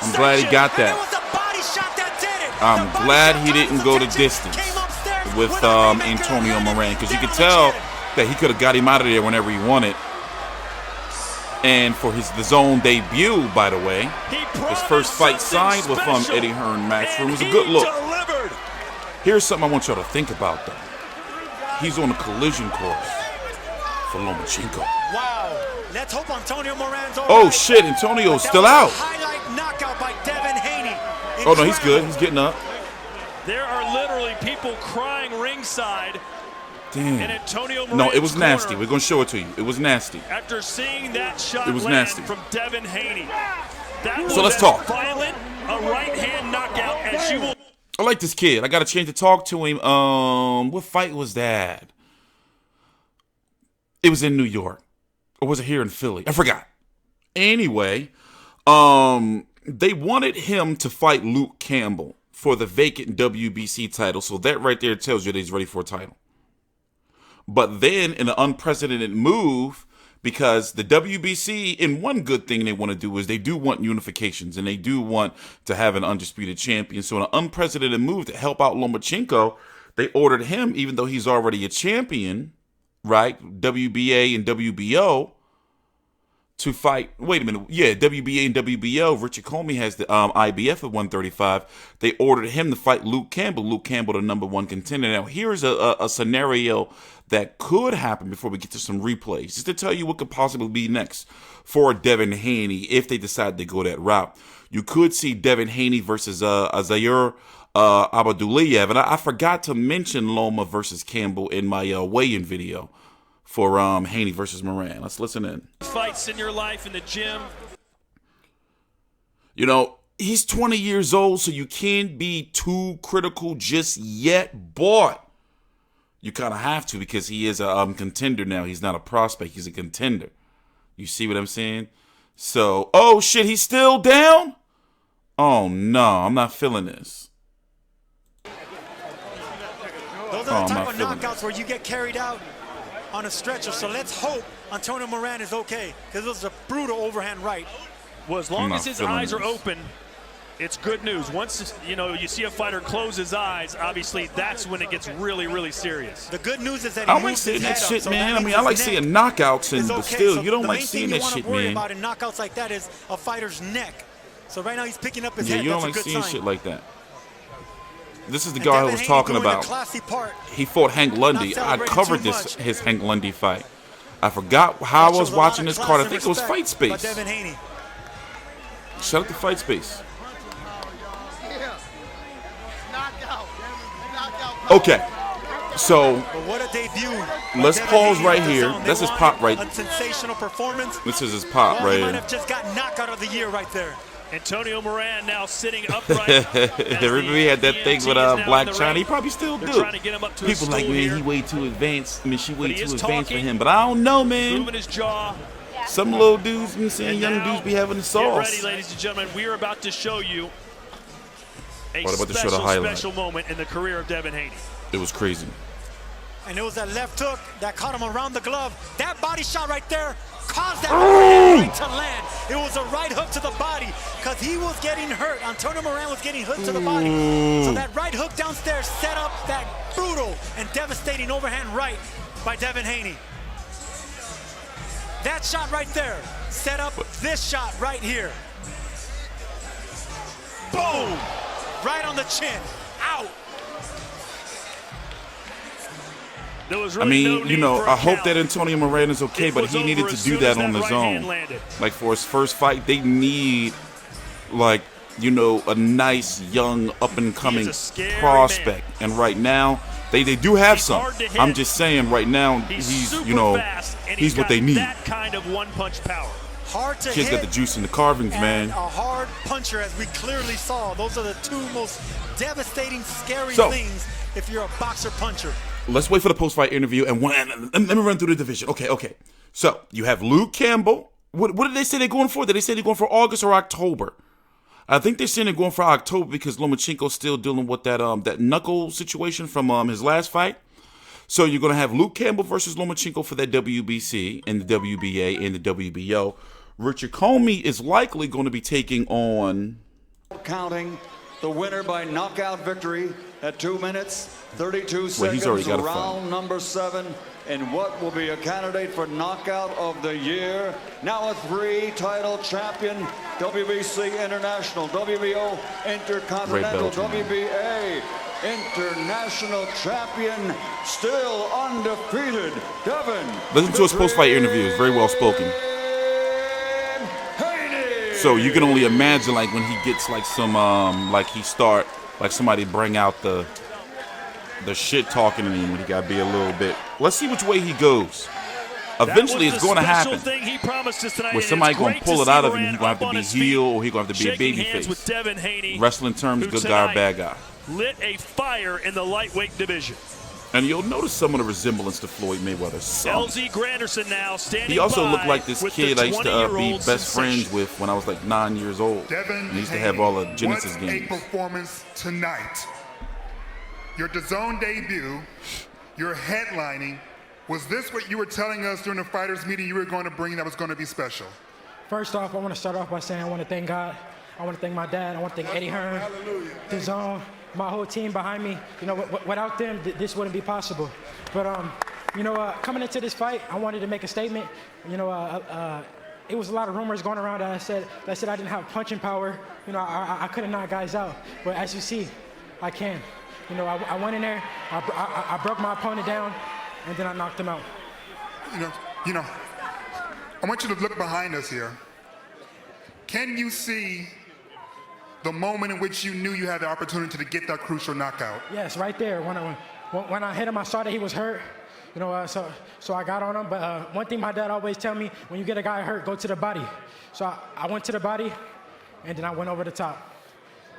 I'm glad he got that. I'm glad he didn't go the distance with Antonio Moran, because you could tell that he could have got him out of there whenever he wanted. And for the zone debut, by the way, his first fight signed with Eddie Hearn Matchroom was a good look. Here's something I want y'all to think about, though. He's on a collision course for Lomachenko. Wow. Let's hope Antonio Moran's over. Oh, shit. Antonio's still out. Highlight knockout by Devin Haney. Oh, no, he's good. He's getting up. There are literally people crying ringside. Damn. And Antonio Moran's no, it was nasty. corner. We're going to show it to you. It was nasty. After seeing that shot it was land nasty. from Devin Haney. That was so let's talk. Violent, a right-hand knockout, as you will. I like this kid. I got a chance to talk to him. What fight was that? It was in New York. Or was it here in Philly? I forgot. Anyway, they wanted him to fight Luke Campbell for the vacant WBC title. So that right there tells you that he's ready for a title. But then in an unprecedented move, because the WBC, and one good thing they want to do is they do want unifications, and they do want to have an undisputed champion. So in an unprecedented move to help out Lomachenko, they ordered him, even though he's already a champion, right? WBA and WBO, to fight. Wait a minute. Yeah, WBA and WBO. Richard Comey has the IBF at 135. They ordered him to fight Luke Campbell. Luke Campbell, the #1 contender. Now, here's a scenario that could happen before we get to some replays, just to tell you what could possibly be next for Devin Haney if they decide to go that route. You could see Devin Haney versus Zaire Abdullaev. And I forgot to mention Loma versus Campbell in my weigh-in video for Haney versus Moran. Let's listen in. Fights in your life in the gym. You know, he's 20 years old, so you can't be too critical just yet, but you kind of have to, because he is a contender now. He's not a prospect. He's a contender. You see what I'm saying? So, oh, shit, he's still down? Oh, no, I'm not feeling this. Those are the type of knockouts where you get carried out on a stretcher. So let's hope Antonio Moran is okay, because it was a brutal overhand right. Well, as long as his eyes are open, it's good news. Once you see a fighter close his eyes, obviously that's when it gets really, really serious. The good news is that I like seeing that shit, man. I mean, I like seeing knockouts, but still, you don't like seeing that shit, man. The main thing you want to worry about in knockouts like that is a fighter's neck. So right now he's picking up his head. Yeah, you don't like seeing shit like that. This is the and guy I Devin was Haney talking doing about. the classy part. He fought Hank Lundy. I covered his Hank Lundy fight. I forgot how I was watching this card. I think it was Fight Space. Shout out to Fight Space. Okay, so what a debut. Let's pause right here. That's his pop right. A sensational performance. This is his pop right here. He might have just got knockout of the year right there. Antonio Moran now sitting upright. Everybody had that thing with Black China. He probably still do. People like, man, he way too advanced. I mean, she way too advanced for him. But I don't know, man. His jaw. Some little dudes, you saying young dudes be having the sauce. Get ready, ladies and gentlemen. We are about to show you a special moment in the career of Devin Haney. It was crazy. And it was that left hook that caught him around the glove. That body shot right there caused that right to land. It was a right hook to the body because he was getting hurt. Antonio Moran was getting hooked to the body. So that right hook downstairs set up that brutal and devastating overhand right by Devin Haney. That shot right there set up this shot right here. Boom! Right on the chin. Out. I mean, you know, I hope that Antonio Moran is okay, but he needed to do that on his own. Like, for his first fight, they need, like, you know, a nice, young, up-and-coming prospect. And right now, they do have some. I'm just saying, right now, he's you know, he's what they need. That kind of one-punch power. Hard to Kid's got the juice in the carvings, man. A hard puncher, as we clearly saw. Those are the two most devastating, scary things if you're a boxer-puncher. Let's wait for the post-fight interview, and let me run through the division. Okay. So, you have Luke Campbell. What did they say they're going for? Did they say they're going for August or October? I think they're saying they're going for October because Lomachenko's still dealing with that knuckle situation from his last fight. So, you're going to have Luke Campbell versus Lomachenko for that WBC and the WBA and the WBO. Richard Comey is likely going to be taking on counting. The winner by knockout victory at 2 minutes, 32 seconds. He's already got a round number 7. And what will be a candidate for knockout of the year? Now a 3-title champion, WBC International, WBO Intercontinental, WBA International champion, still undefeated, Devin. Listen to his post-fight interviews, very well spoken. Haney. So you can only imagine, like, when he gets like some, like somebody bring out the shit talking to him when he got to be a little bit. Let's see which way he goes. Eventually, it's going to happen. Where somebody going to pull it out of him, he's going to have to be heel or he's going to have to be a baby face. With Devin Haney, wrestling terms, good guy or bad guy. Lit a fire in the lightweight division. And you'll notice some of the resemblance to Floyd Mayweather. LZ Granderson now standing. He also looked like this kid I used to be best friends with when I was like 9 years old. Devin He used to have all the Genesis what games. A performance tonight. Your DAZN debut, your headlining. Was this what you were telling us during the fighters meeting you were going to bring that was going to be special? First off, I want to start off by saying I want to thank God. I want to thank my dad. I want to thank Eddie Hearn, DAZN, my whole team behind me. You know, without them, this wouldn't be possible. But coming into this fight, I wanted to make a statement. You know, it was a lot of rumors going around that said I didn't have punching power. You know, I couldn't knock guys out. But as you see, I can. You know, I went in there, I broke my opponent down, and then I knocked him out. You know, I want you to look behind us here. Can you see the moment in which you knew you had the opportunity to get that crucial knockout? Yes, right there. When I hit him, I saw that he was hurt. You know, so I got on him. But one thing my dad always tell me, when you get a guy hurt, go to the body. So I went to the body, and then I went over the top.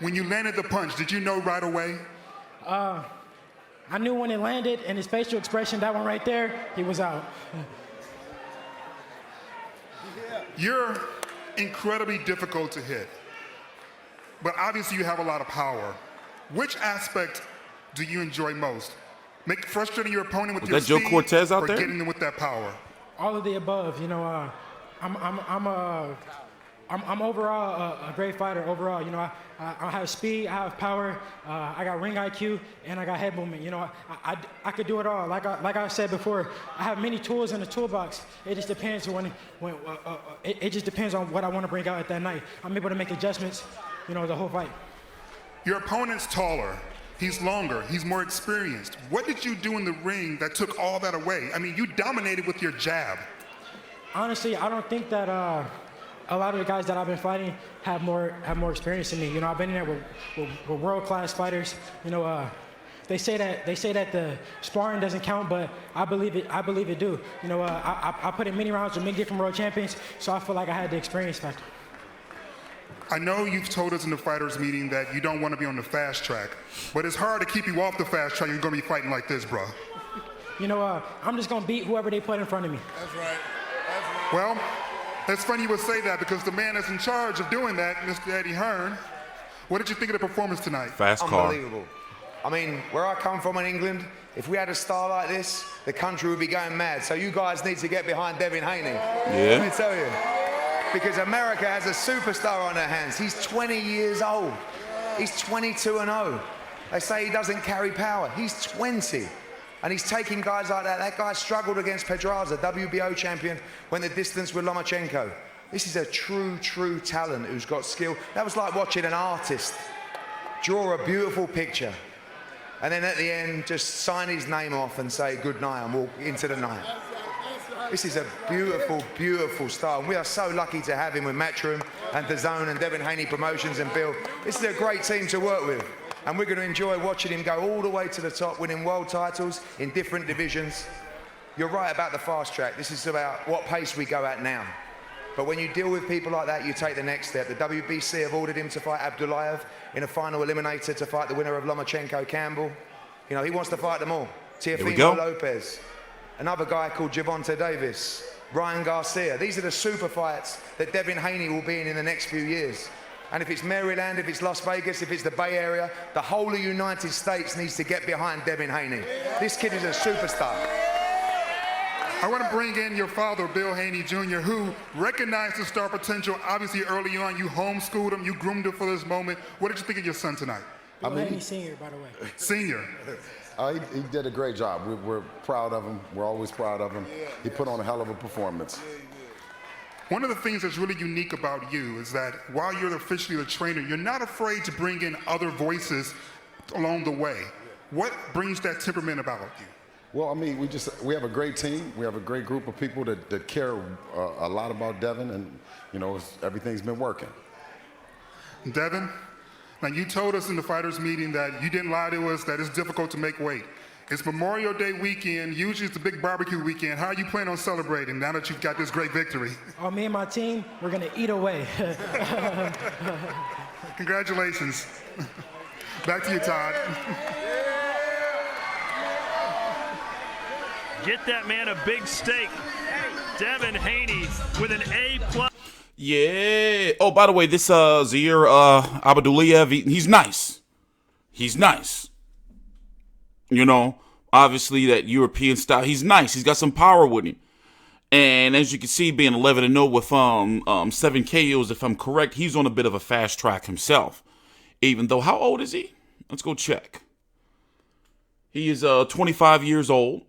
When you landed the punch, did you know right away? I knew when it landed, and his facial expression, that one right there, he was out. You're incredibly difficult to hit, but obviously you have a lot of power. Which aspect do you enjoy most? Frustrating your opponent with your speed, Joe Cortez out or there? getting them with that power? All of the above. You know, I'm overall a great fighter. Overall, you know, I have speed, I have power, I got ring IQ, and I got head movement. You know, I could do it all. Like I said before, I have many tools in the toolbox. It just depends it just depends on what I want to bring out at that night. I'm able to make adjustments, you know, the whole fight. Your opponent's taller. He's longer. He's more experienced. What did you do in the ring that took all that away? I mean, you dominated with your jab. Honestly, I don't think that a lot of the guys that I've been fighting have more experience than me. You know, I've been in there with world-class fighters. You know, they say that the sparring doesn't count, but I believe it do. You know, I put in many rounds with many different world champions, so I feel like I had the experience factor. I know you've told us in the fighters meeting that you don't want to be on the fast track, but it's hard to keep you off the fast track. You're going to be fighting like this, bro. You know, I'm just going to beat whoever they put in front of me. That's right. Well, it's funny you would say that because the man that's in charge of doing that, Mr. Eddie Hearn, what did you think of the performance tonight? Fast car. Unbelievable. I mean, where I come from in England, if we had a star like this, the country would be going mad. So you guys need to get behind Devin Haney. Yeah. Let me tell you. Because America has a superstar on their hands. He's 20 years old. He's 22-0. They say he doesn't carry power. He's 20. And he's taking guys like that. That guy struggled against Pedraza, WBO champion, went the distance with Lomachenko. This is a true talent who's got skill. That was like watching an artist draw a beautiful picture. And then at the end, just sign his name off and say good night and walk into the night. This is a beautiful star. And we are so lucky to have him with Matchroom and DAZN and Devin Haney Promotions and Bill. This is a great team to work with. And we're going to enjoy watching him go all the way to the top, winning world titles in different divisions. You're right about the fast track. This is about what pace we go at now. But when you deal with people like that, you take the next step. The WBC have ordered him to fight Abdullaev in a final eliminator to fight the winner of Lomachenko-Campbell. You know, he wants to fight them all. Teofimo Lopez, another guy called Gervonta Davis, Ryan Garcia. These are the super fights that Devin Haney will be in the next few years. And if it's Maryland, if it's Las Vegas, if it's the Bay Area, the whole of the United States needs to get behind Devin Haney. This kid is a superstar. I want to bring in your father, Bill Haney Jr., who recognized his star potential. Obviously, early on, you homeschooled him, you groomed him for this moment. What did you think of your son tonight? Bill Haney Sr., by the way. Senior. He did a great job. We're proud of him. We're always proud of him. He put on a hell of a performance. One of the things that's really unique about you is that while you're officially the trainer, you're not afraid to bring in other voices along the way. What brings that temperament about you? Well, I mean, we have a great team. We have a great group of people that care a lot about Devin, and you know, everything's been working. Devin, now you told us in the fighters meeting that you didn't lie to us, that it's difficult to make weight. It's Memorial Day weekend. Usually it's a big barbecue weekend. How are you planning on celebrating now that you've got this great victory? Oh, me and my team, we're going to eat away. Congratulations. Back to you, Todd. Get that man a big steak. Devin Haney with an A+. Yeah. Oh, by the way, this Zaire Abdullaev, he's nice. He's nice. You know, obviously that European style. He's nice. He's got some power with him. And as you can see, being 11-0 with 7 KOs, if I'm correct, he's on a bit of a fast track himself. Even though, how old is he? Let's go check. He is 25 years old.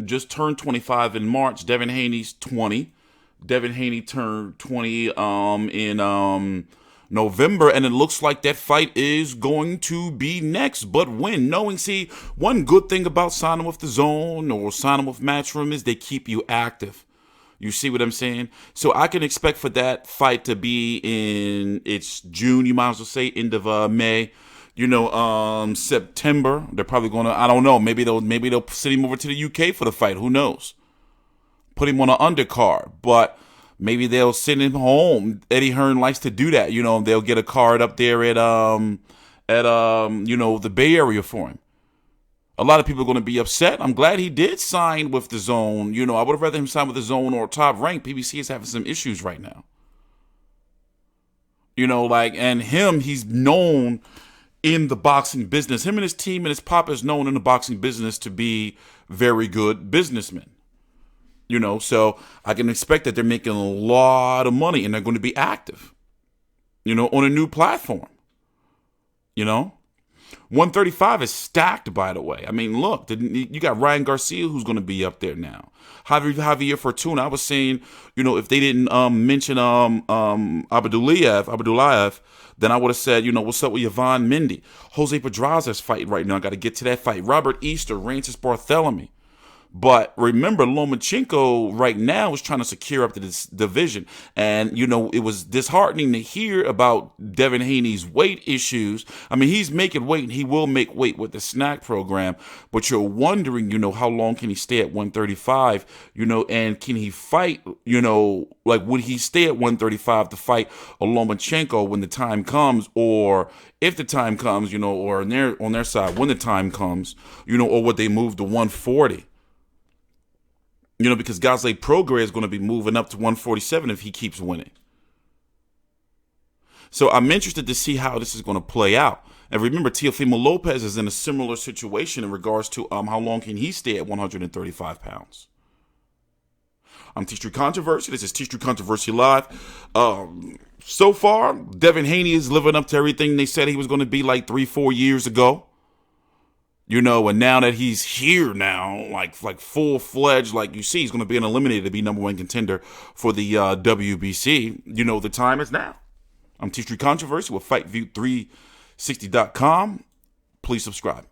Just turned 25 in March. Devin Haney's 20. Devin Haney turned 20 in November, and it looks like that fight is going to be next. But when? Knowing, see, one good thing about signing with the Zone or signing with Matchroom is they keep you active. You see what I'm saying? So I can expect for that fight to be it's June, you might as well say, end of May. You know, September. They're probably going to, I don't know, maybe they'll send him over to the UK for the fight. Who knows? Put him on an undercard, but maybe they'll send him home. Eddie Hearn likes to do that. You know, they'll get a card up there at you know, the Bay Area for him. A lot of people are going to be upset. I'm glad he did sign with the Zone. You know, I would have rather him sign with the Zone or Top Rank. PBC is having some issues right now. You know, like, and he's known in the boxing business. Him and his team and his pop is known in the boxing business to be very good businessmen. You know, so I can expect that they're making a lot of money and they're going to be active, you know, on a new platform. You know, 135 is stacked, by the way. I mean, look, you got Ryan Garcia, who's going to be up there now. Javier Fortuna. I was saying, you know, if they didn't mention Abdullaev, then I would have said, you know, what's up with Yvonne Mendy? Jose Pedraza's fighting right now. I got to get to that fight. Robert Easter, Rancis Barthélemy. But remember, Lomachenko right now is trying to secure up to this division. And, you know, it was disheartening to hear about Devin Haney's weight issues. I mean, he's making weight and he will make weight with the snack program. But you're wondering, you know, how long can he stay at 135, you know, and can he fight, you know, like would he stay at 135 to fight a Lomachenko when the time comes, or if the time comes, you know, or on their side, when the time comes, you know, or would they move to 140? You know, because Gazelle Prograis is going to be moving up to 147 if he keeps winning. So I'm interested to see how this is going to play out. And remember, Teofimo Lopez is in a similar situation in regards to how long can he stay at 135 pounds. I'm TstreeT Controversy. This is TstreeT Controversy Live. So far, Devin Haney is living up to everything they said he was going to be like 3-4 years ago. You know, and now that he's here now, like full-fledged, like you see, he's going to be an eliminator to be #1 contender for the WBC. You know, the time is now. I'm TstreeT Controversy with FightView360.com. Please subscribe.